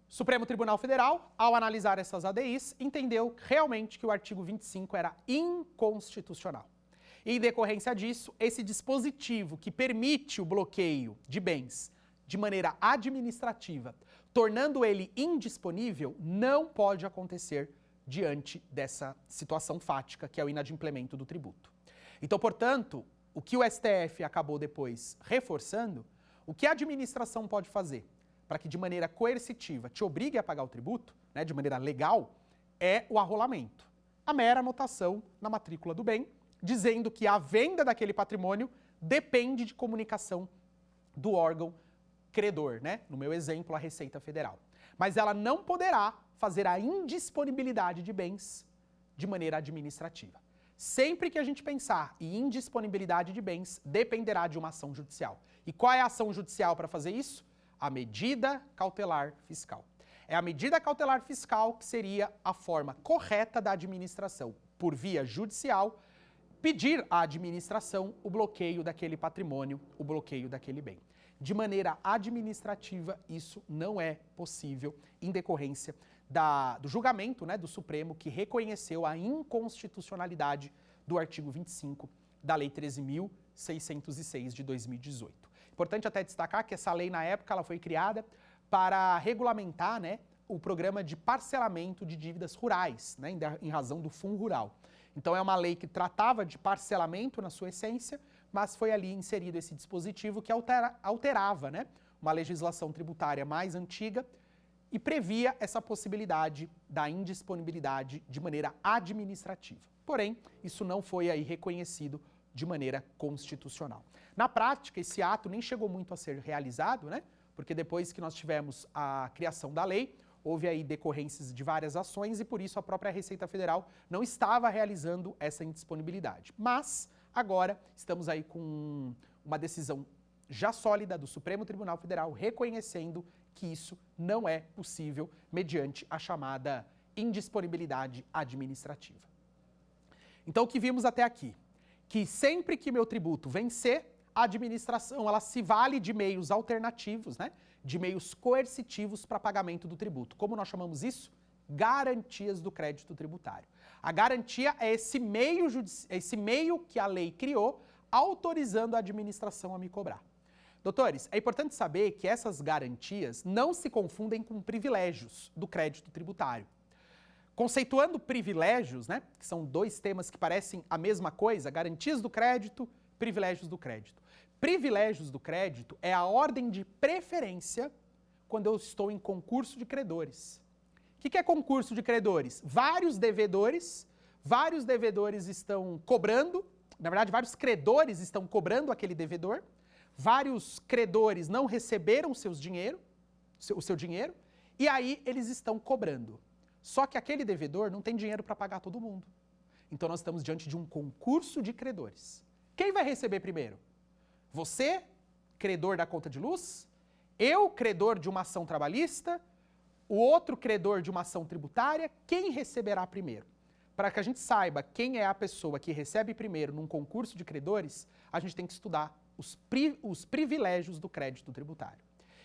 Supremo Tribunal Federal, ao analisar essas ADIs, entendeu realmente que o artigo 25 era inconstitucional. E, em decorrência disso, esse dispositivo que permite o bloqueio de bens de maneira administrativa, tornando ele indisponível, não pode acontecer diante dessa situação fática, que é o inadimplemento do tributo. Então, portanto, o que o STF acabou depois reforçando, o que a administração pode fazer para que de maneira coercitiva te obrigue a pagar o tributo, né, de maneira legal, é o arrolamento. A mera anotação na matrícula do bem, dizendo que a venda daquele patrimônio depende de comunicação do órgão credor, né? No meu exemplo, a Receita Federal. Mas ela não poderá fazer a indisponibilidade de bens de maneira administrativa. Sempre que a gente pensar em indisponibilidade de bens, dependerá de uma ação judicial. E qual é a ação judicial para fazer isso? A medida cautelar fiscal. É a medida cautelar fiscal que seria a forma correta da administração, por via judicial, pedir à administração o bloqueio daquele patrimônio, o bloqueio daquele bem. De maneira administrativa, isso não é possível em decorrência do julgamento, né, do Supremo, que reconheceu a inconstitucionalidade do artigo 25 da Lei 13.606 de 2018. Importante até destacar que essa lei, na época, ela foi criada para regulamentar, né, o programa de parcelamento de dívidas rurais, né, em razão do Fundo Rural. Então é uma lei que tratava de parcelamento na sua essência, mas foi ali inserido esse dispositivo que alterava, né, uma legislação tributária mais antiga e previa essa possibilidade da indisponibilidade de maneira administrativa. Porém, isso não foi aí reconhecido de maneira constitucional. Na prática, esse ato nem chegou muito a ser realizado, né? Porque depois que nós tivemos a criação da lei, houve aí decorrências de várias ações e por isso a própria Receita Federal não estava realizando essa indisponibilidade. Mas agora estamos aí com uma decisão já sólida do Supremo Tribunal Federal reconhecendo que isso não é possível mediante a chamada indisponibilidade administrativa. Então o que vimos até aqui? Que sempre que meu tributo vencer, a administração ela se vale de meios alternativos, né? De meios coercitivos para pagamento do tributo. Como nós chamamos isso? Garantias do crédito tributário. A garantia é esse meio que a lei criou, autorizando a administração a me cobrar. Doutores, é importante saber que essas garantias não se confundem com privilégios do crédito tributário. Conceituando privilégios, né, que são dois temas que parecem a mesma coisa, garantias do crédito, privilégios do crédito. Privilégios do crédito é a ordem de preferência quando eu estou em concurso de credores. O que é concurso de credores? Vários devedores estão cobrando, na verdade, vários credores estão cobrando aquele devedor, vários credores não receberam o seu dinheiro, e aí eles estão cobrando. Só que aquele devedor não tem dinheiro para pagar todo mundo. Então nós estamos diante de um concurso de credores. Quem vai receber primeiro? Você, credor da conta de luz? Eu, credor de uma ação trabalhista? O outro credor de uma ação tributária? Quem receberá primeiro? Para que a gente saiba quem é a pessoa que recebe primeiro num concurso de credores, a gente tem que estudar os privilégios do crédito tributário.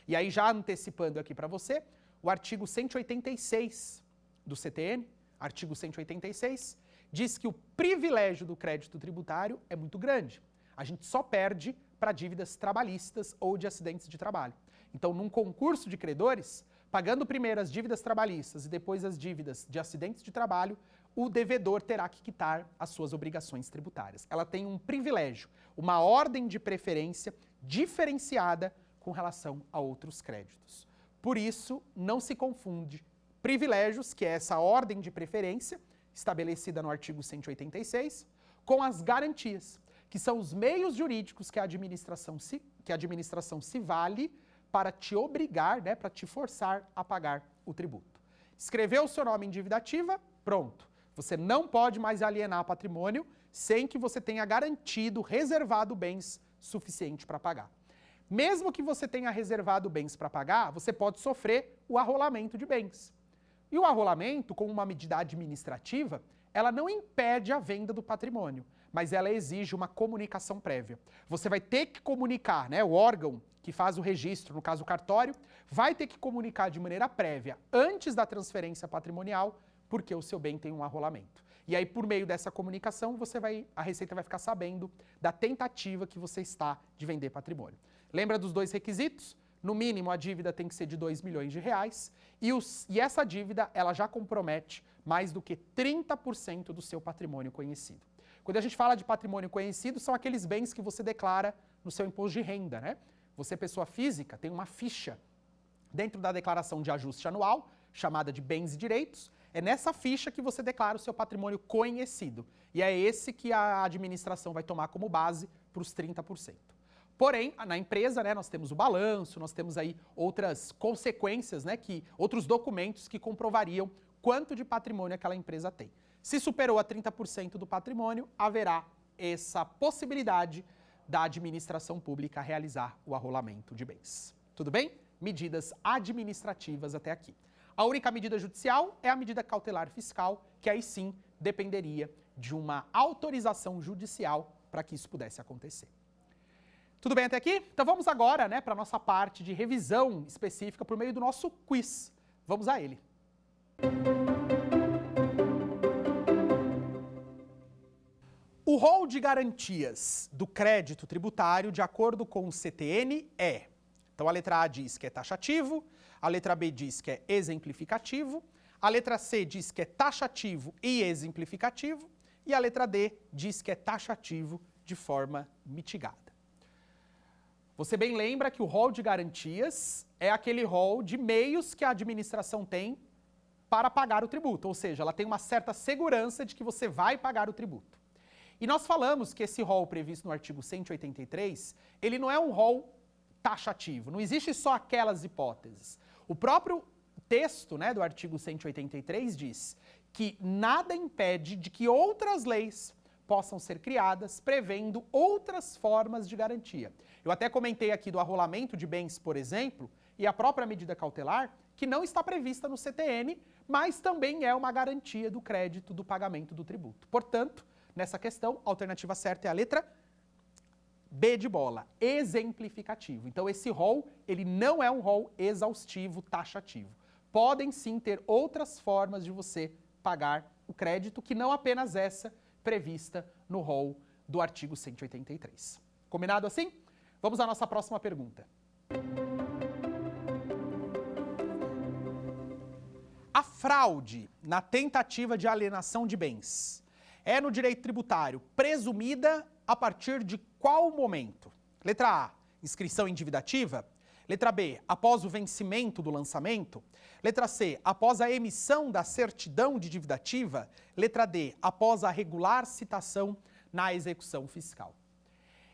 E aí, já antecipando aqui para você, o artigo 186 do CTN, artigo 186, diz que o privilégio do crédito tributário é muito grande. A gente só perde para dívidas trabalhistas ou de acidentes de trabalho. Então, num concurso de credores, pagando primeiro as dívidas trabalhistas e depois as dívidas de acidentes de trabalho, o devedor terá que quitar as suas obrigações tributárias. Ela tem um privilégio, uma ordem de preferência diferenciada com relação a outros créditos. Por isso, não se confunde privilégios, que é essa ordem de preferência, estabelecida no artigo 186, com as garantias, que são os meios jurídicos que a administração se vale para te obrigar, né, para te forçar a pagar o tributo. Escreveu o seu nome em dívida ativa, pronto. Você não pode mais alienar patrimônio sem que você tenha garantido, reservado bens suficiente para pagar. Mesmo que você tenha reservado bens para pagar, você pode sofrer o arrolamento de bens. E o arrolamento, como uma medida administrativa, ela não impede a venda do patrimônio, mas ela exige uma comunicação prévia. Você vai ter que comunicar, né, o órgão que faz o registro, no caso o cartório, vai ter que comunicar de maneira prévia, antes da transferência patrimonial, porque o seu bem tem um arrolamento. E aí, por meio dessa comunicação, a Receita vai ficar sabendo da tentativa que você está de vender patrimônio. Lembra dos dois requisitos? No mínimo, a dívida tem que ser de R$2 milhões e essa dívida ela já compromete mais do que 30% do seu patrimônio conhecido. Quando a gente fala de patrimônio conhecido, são aqueles bens que você declara no seu imposto de renda, né? Você, pessoa física, tem uma ficha dentro da declaração de ajuste anual, chamada de bens e direitos. É nessa ficha que você declara o seu patrimônio conhecido. E é esse que a administração vai tomar como base para os 30%. Porém, na empresa, né, nós temos o balanço, nós temos aí outras consequências, né, outros documentos que comprovariam quanto de patrimônio aquela empresa tem. Se superou a 30% do patrimônio, haverá essa possibilidade da administração pública realizar o arrolamento de bens. Tudo bem? Medidas administrativas até aqui. A única medida judicial é a medida cautelar fiscal, que aí sim dependeria de uma autorização judicial para que isso pudesse acontecer. Tudo bem até aqui? Então vamos agora, né, para a nossa parte de revisão específica por meio do nosso quiz. Vamos a ele. O rol de garantias do crédito tributário, de acordo com o CTN, é... Então a letra A diz que é taxativo, a letra B diz que é exemplificativo, a letra C diz que é taxativo e exemplificativo, e a letra D diz que é taxativo de forma mitigada. Você bem lembra que o rol de garantias é aquele rol de meios que a administração tem para pagar o tributo, ou seja, ela tem uma certa segurança de que você vai pagar o tributo. E nós falamos que esse rol previsto no artigo 183, ele não é um rol taxativo, não existe só aquelas hipóteses. O próprio texto, né, do artigo 183 diz que nada impede de que outras leis possam ser criadas prevendo outras formas de garantia. Eu até comentei aqui do arrolamento de bens, por exemplo, e a própria medida cautelar, que não está prevista no CTN, mas também é uma garantia do crédito do pagamento do tributo. Portanto, nessa questão, a alternativa certa é a letra B de bola, exemplificativo. Então esse rol, ele não é um rol exaustivo, taxativo. Podem sim ter outras formas de você pagar o crédito, que não apenas essa prevista no rol do artigo 183. Combinado assim? Vamos à nossa próxima pergunta. A fraude na tentativa de alienação de bens é no direito tributário presumida a partir de qual momento? Letra A, inscrição endividativa. Letra B, após o vencimento do lançamento. Letra C, após a emissão da certidão de dividativa. Letra D, após a regular citação na execução fiscal.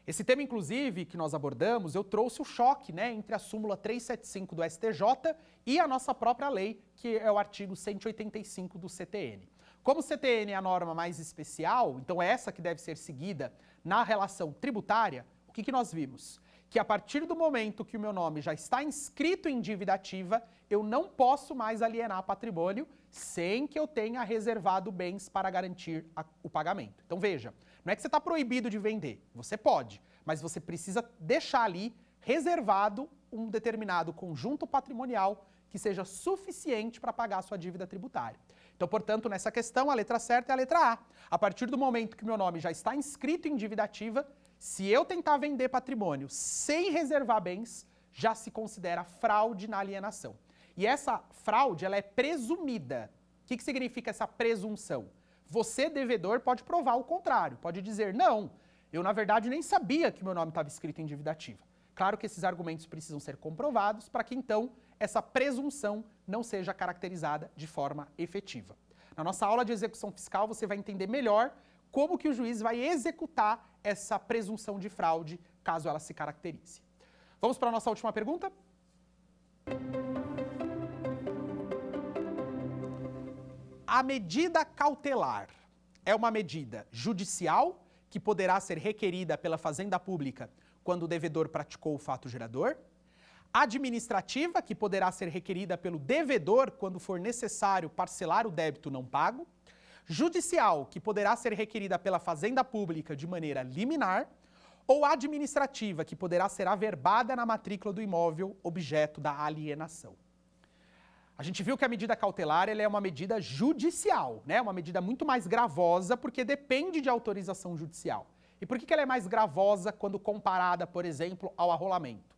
Esse tema, inclusive, que nós abordamos, eu trouxe o choque, né, entre a súmula 375 do STJ e a nossa própria lei, que é o artigo 185 do CTN. Como o CTN é a norma mais especial, então é essa que deve ser seguida na relação tributária, o que nós vimos? Que a partir do momento que o meu nome já está inscrito em dívida ativa, eu não posso mais alienar patrimônio sem que eu tenha reservado bens para garantir o pagamento. Então veja, não é que você está proibido de vender, você pode, mas você precisa deixar ali reservado um determinado conjunto patrimonial que seja suficiente para pagar a sua dívida tributária. Então, portanto, nessa questão, a letra certa é a letra A. A partir do momento que o meu nome já está inscrito em dívida ativa, se eu tentar vender patrimônio sem reservar bens, já se considera fraude na alienação. E essa fraude, ela é presumida. O que significa essa presunção? Você, devedor, pode provar o contrário, pode dizer, não, eu na verdade nem sabia que meu nome estava escrito em dívida ativa. Claro que esses argumentos precisam ser comprovados para que então essa presunção não seja caracterizada de forma efetiva. Na nossa aula de execução fiscal você vai entender melhor como que o juiz vai executar essa presunção de fraude caso ela se caracterize. Vamos para a nossa última pergunta? A medida cautelar é uma medida judicial que poderá ser requerida pela Fazenda Pública quando o devedor praticou o fato gerador, administrativa, que poderá ser requerida pelo devedor quando for necessário parcelar o débito não pago, judicial, que poderá ser requerida pela Fazenda Pública de maneira liminar, ou administrativa, que poderá ser averbada na matrícula do imóvel objeto da alienação. A gente viu que a medida cautelar ela é uma medida judicial, né? Uma medida muito mais gravosa porque depende de autorização judicial. E por que ela é mais gravosa quando comparada, por exemplo, ao arrolamento?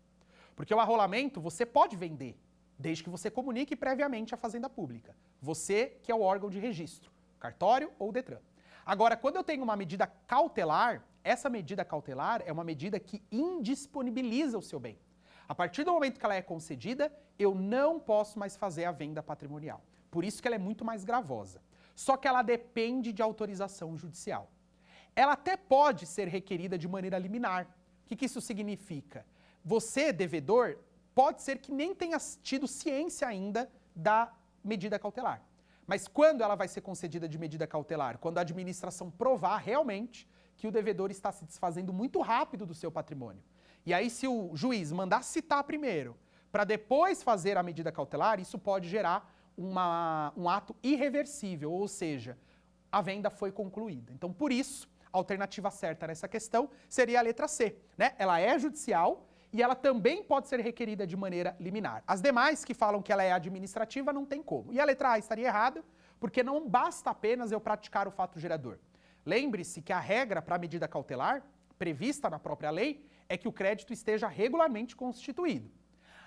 Porque o arrolamento você pode vender, desde que você comunique previamente à Fazenda Pública. Você que é o órgão de registro, cartório ou Detran. Agora, quando eu tenho uma medida cautelar, essa medida cautelar é uma medida que indisponibiliza o seu bem. A partir do momento que ela é concedida, eu não posso mais fazer a venda patrimonial. Por isso que ela é muito mais gravosa. Só que ela depende de autorização judicial. Ela até pode ser requerida de maneira liminar. O que isso significa? Você, devedor, pode ser que nem tenha tido ciência ainda da medida cautelar. Mas quando ela vai ser concedida de medida cautelar? Quando a administração provar realmente que o devedor está se desfazendo muito rápido do seu patrimônio. E aí, se o juiz mandar citar primeiro, para depois fazer a medida cautelar, isso pode gerar um ato irreversível, ou seja, a venda foi concluída. Então, por isso, a alternativa certa nessa questão seria a letra C, né? Ela é judicial e ela também pode ser requerida de maneira liminar. As demais que falam que ela é administrativa não tem como. E a letra A estaria errada, porque não basta apenas eu praticar o fato gerador. Lembre-se que a regra para a medida cautelar, prevista na própria lei, é que o crédito esteja regularmente constituído.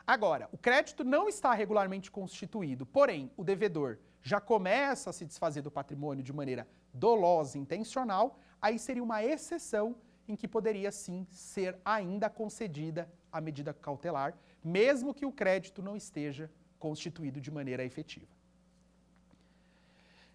Agora, o crédito não está regularmente constituído, porém, o devedor já começa a se desfazer do patrimônio de maneira dolosa e intencional, aí seria uma exceção em que poderia sim ser ainda concedida a medida cautelar, mesmo que o crédito não esteja constituído de maneira efetiva.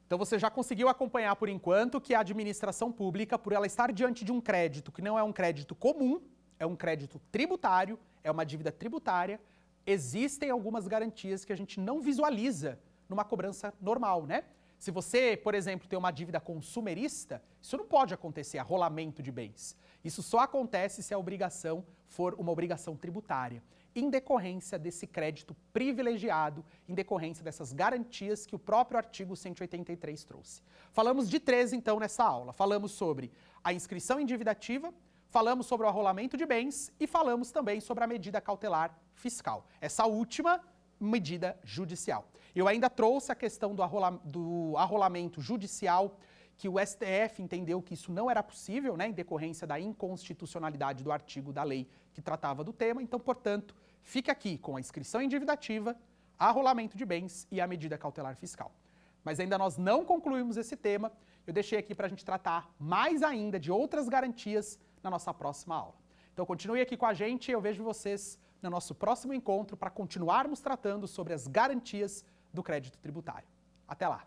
Então você já conseguiu acompanhar por enquanto que a administração pública, por ela estar diante de um crédito que não é um crédito comum, é um crédito tributário, é uma dívida tributária, existem algumas garantias que a gente não visualiza numa cobrança normal, né? Se você, por exemplo, tem uma dívida consumerista, isso não pode acontecer, arrolamento de bens. Isso só acontece se a obrigação for uma obrigação tributária, em decorrência desse crédito privilegiado, em decorrência dessas garantias que o próprio artigo 183 trouxe. Falamos de três, então, nessa aula. Falamos sobre a inscrição em dívida ativa, falamos sobre o arrolamento de bens e falamos também sobre a medida cautelar fiscal. Essa última medida judicial. Eu ainda trouxe a questão do arrolamento judicial, que o STF entendeu que isso não era possível, né, em decorrência da inconstitucionalidade do artigo da lei que tratava do tema. Então, portanto, fica aqui com a inscrição em dívida ativa, arrolamento de bens e a medida cautelar fiscal. Mas ainda nós não concluímos esse tema. Eu deixei aqui para a gente tratar mais ainda de outras garantias na nossa próxima aula. Então, continue aqui com a gente e eu vejo vocês no nosso próximo encontro para continuarmos tratando sobre as garantias do crédito tributário. Até lá!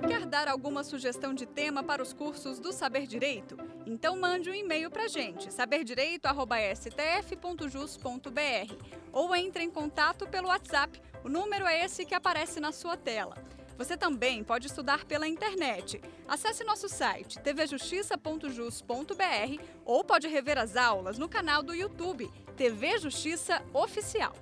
Quer dar alguma sugestão de tema para os cursos do Saber Direito? Então mande um e-mail para a gente, saberdireito@stf.jus.br, ou entre em contato pelo WhatsApp, o número é esse que aparece na sua tela. Você também pode estudar pela internet. Acesse nosso site tvjustiça.jus.br ou pode rever as aulas no canal do YouTube TV Justiça Oficial.